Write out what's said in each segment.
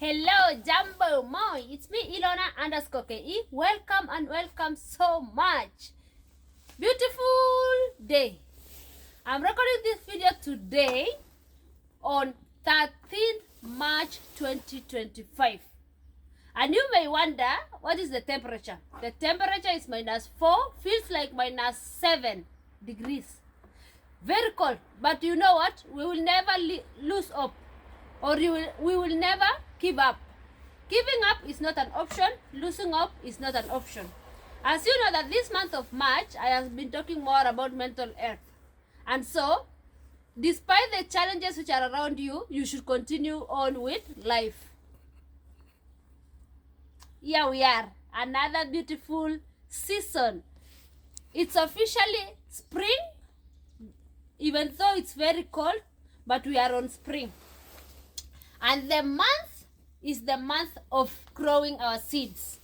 Hello, Jumbo Moi. It's me, Ilona_KE. Welcome and welcome so much. Beautiful day. I'm recording this video today on 13th March 2025. And you may wonder, what is the temperature? The temperature is -4, feels like -7 degrees. Very cold. But you know what? We will never lose hope. Or we will never give up. Giving up is not an option. Losing up is not an option. As you know that this month of March, I have been talking more about mental health. And so, despite the challenges which are around you, you should continue on with life. Here we are, another beautiful season. It's officially spring, even though it's very cold, but we are on spring. And the month is the month of growing our seeds.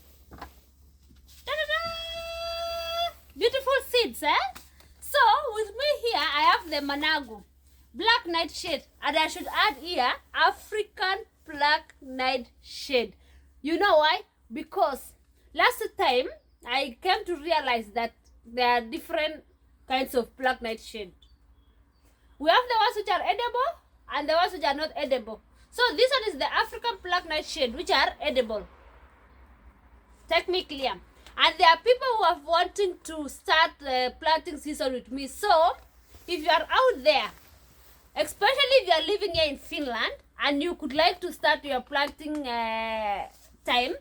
Ta-da-da! Beautiful seeds, eh? So, with me here, I have the Managu, black nightshade. And I should add here, African black nightshade. You know why? Because last time, I came to realize that there are different kinds of black nightshade. We have the ones which are edible, and the ones which are not edible. So this one is the African black nightshade, which are edible, technically. And there are people who are wanting to start planting season with me. So if you are out there, especially if you are living here in Finland, and you could like to start your planting time,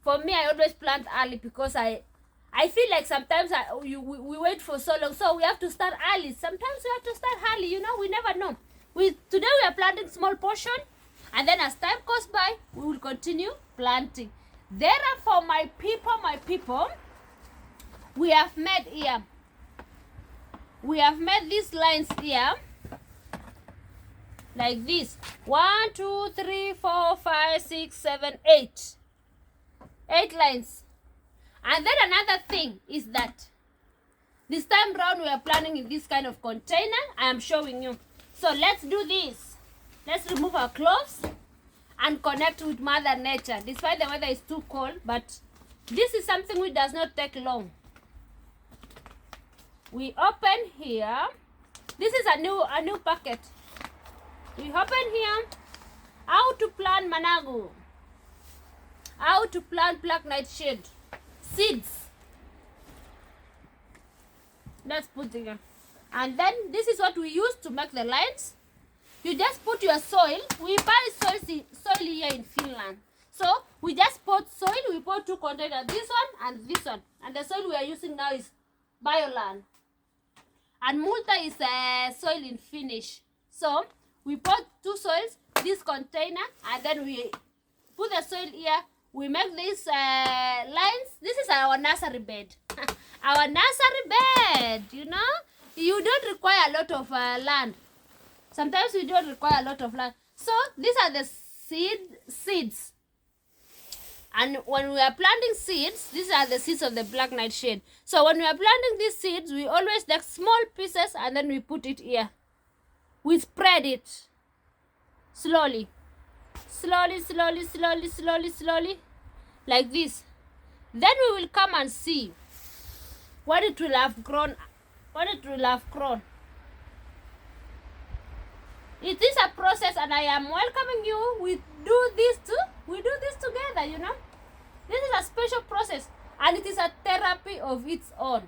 for me, I always plant early because I feel like sometimes we wait for so long, so we have to start early. Sometimes we have to start early, you know, we never know. Today we are planting small portion. And then as time goes by, we will continue planting. Therefore, my people, we have made here. We have made these lines here. Like this. 1, 2, 3, 4, 5, 6, 7, 8. 8 lines. And then another thing is that this time round we are planting in this kind of container. I am showing you. So let's do this. Let's remove our clothes and connect with Mother Nature. Despite the weather is too cold, but this is something which does not take long. We open here. This is a new packet. We open here. How to plant Managu. How to plant black nightshade. Seeds. Let's put it here. And then this is what we use to make the lines. You just put your soil. We buy soil here in Finland. So we just put soil. We put 2 containers, this one and this one. And the soil we are using now is Bioland. And Multa is soil in Finnish. So we put 2 soils, this container, and then we put the soil here. We make these lines. This is our nursery bed. Our nursery bed, you know. You don't require a lot of land. Sometimes we don't require a lot of land. So these are the seeds. And when we are planting seeds, these are the seeds of the black nightshade. So when we are planting these seeds, we always take small pieces and then we put it here. We spread it slowly. Slowly, slowly, slowly, slowly, slowly. Like this. Then we will come and see what it will have grown. What it will have grown. It is a process, and I am welcoming you. We do this together, you know. This is a special process, and it is a therapy of its own.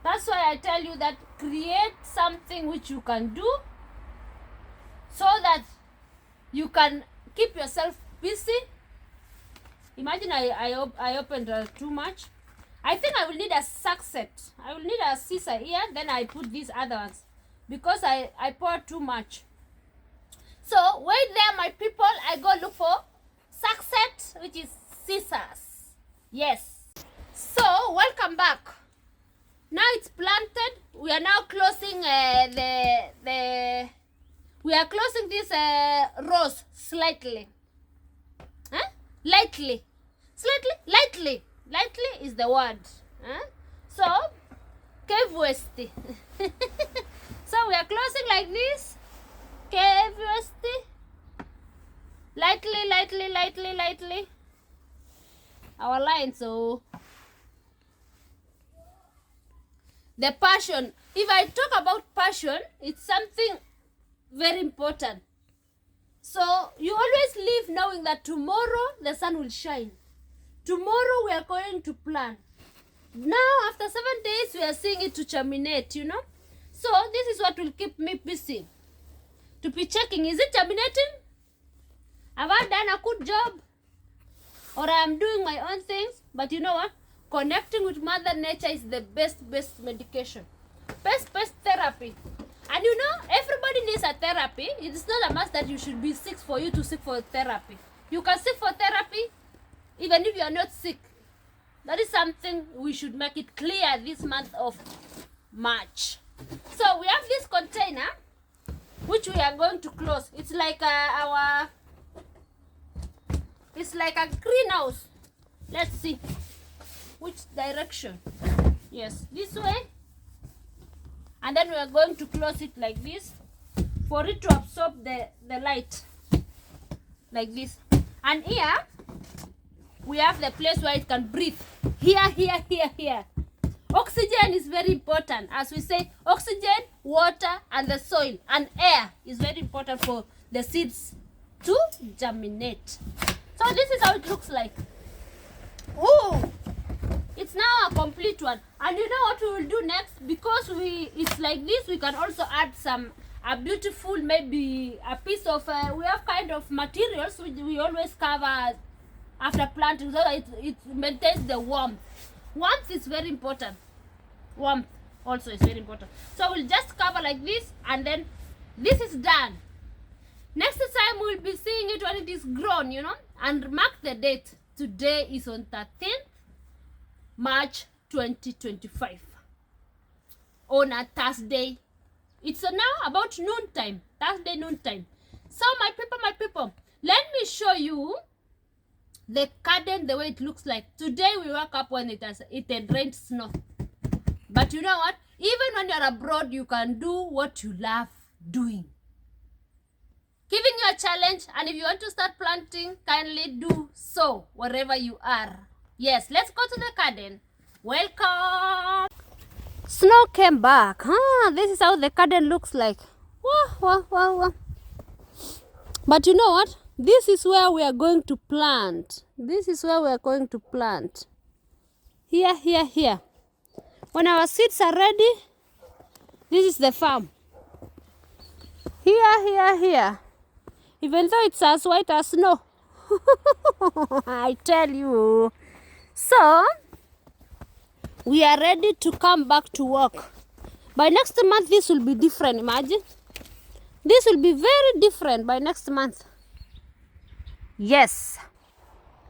That's why I tell you that create something which you can do so that you can keep yourself busy. Imagine I opened too much. I think I will need a sucset. I will need a scissor here, then I put these other ones. Because I poured too much. So wait there, my people. I go look for sucset, which is scissors. Yes. So welcome back. Now it's planted. We are now closing we are closing this rows slightly. Huh? Lightly. Lightly is the word. Huh? So kevuesti. So we are closing like this. KFUST. Lightly. Our line, so the passion. If I talk about passion, it's something very important. So you always live knowing that tomorrow the sun will shine. Tomorrow we are going to plant. Now after 7 days we are seeing it to germinate, you know. So this is what will keep me busy. To be checking, is it germinating? Have I done a good job? Or I am doing my own things? But you know what? Connecting with Mother Nature is the best medication. Best therapy. And you know, everybody needs a therapy. It's not a must that you should be sick for you to seek for therapy. You can seek for therapy even if you are not sick. That is something we should make it clear this month of March. So we have this container which we are going to close. It's like it's like a greenhouse. Let's see which direction. Yes, this way. And then we are going to close it like this for it to absorb the light. Like this. And here we have the place where it can breathe. Here. Oxygen is very important. As we say, oxygen, water, and the soil and air is very important for the seeds to germinate. So this is how it looks like. Oh, it's now a complete one. And you know what we will do next? Because it's like this, we can also add a beautiful, maybe a piece of we have kind of materials which we always cover after planting, so that it maintains the warmth. Warmth is very important. Warmth also is very important. So we'll just cover like this, and then this is done. Next time we'll be seeing it when it is grown, you know, and mark the date. Today is on 13th March 2025 on a Thursday. It's now about noontime, Thursday noontime. So my people, let me show you the garden the way it looks like. Today we woke up when it had rained snow. But you know what? Even when you're abroad, you can do what you love doing. Giving you a challenge, and if you want to start planting, kindly do so wherever you are. Yes, let's go to the garden. Welcome. Snow came back. This is how the garden looks like. Wow. But you know what? This is where we are going to plant. Here. When our seeds are ready, this is the farm. Here. Even though it's as white as snow. I tell you. So, we are ready to come back to work. By next month, this will be different, imagine. This will be very different by next month. Yes.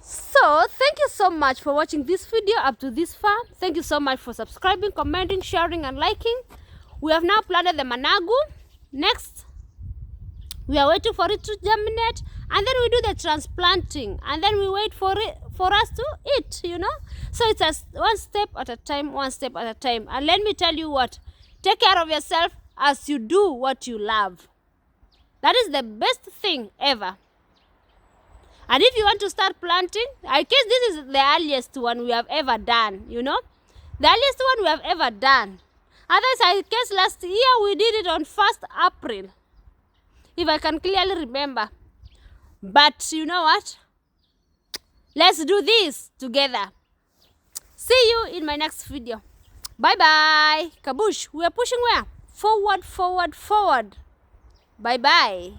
So, thank you so much for watching this video up to this far. Thank you so much for subscribing, commenting, sharing, and liking. We have now planted the managu. Next, we are waiting for it to germinate, and then we do the transplanting, and then we wait for us to eat, you know. So it's one step at a time. And let me tell you what, take care of yourself as you do what you love. That is the best thing ever. And if you want to start planting, I guess this is the earliest one we have ever done, you know. The earliest one we have ever done. Otherwise, I guess last year we did it on 1st April. If I can clearly remember. But you know what? Let's do this together. See you in my next video. Bye-bye. Kabush. We are pushing where? Forward. Bye-bye.